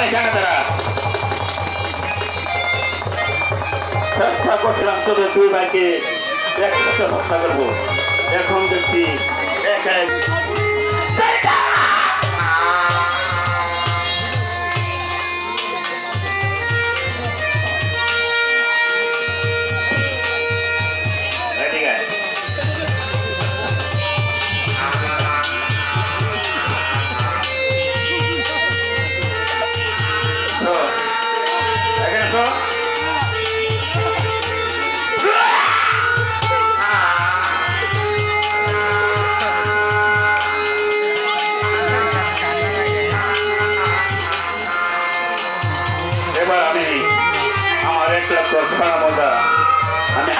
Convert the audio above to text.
এখানে তারা চেষ্টা করছিলাম তোদের দুই ভাইকে একসাথে হত্যা করবো। এখন দেখছি একাই এবার আমি আমার একটা কথা আমি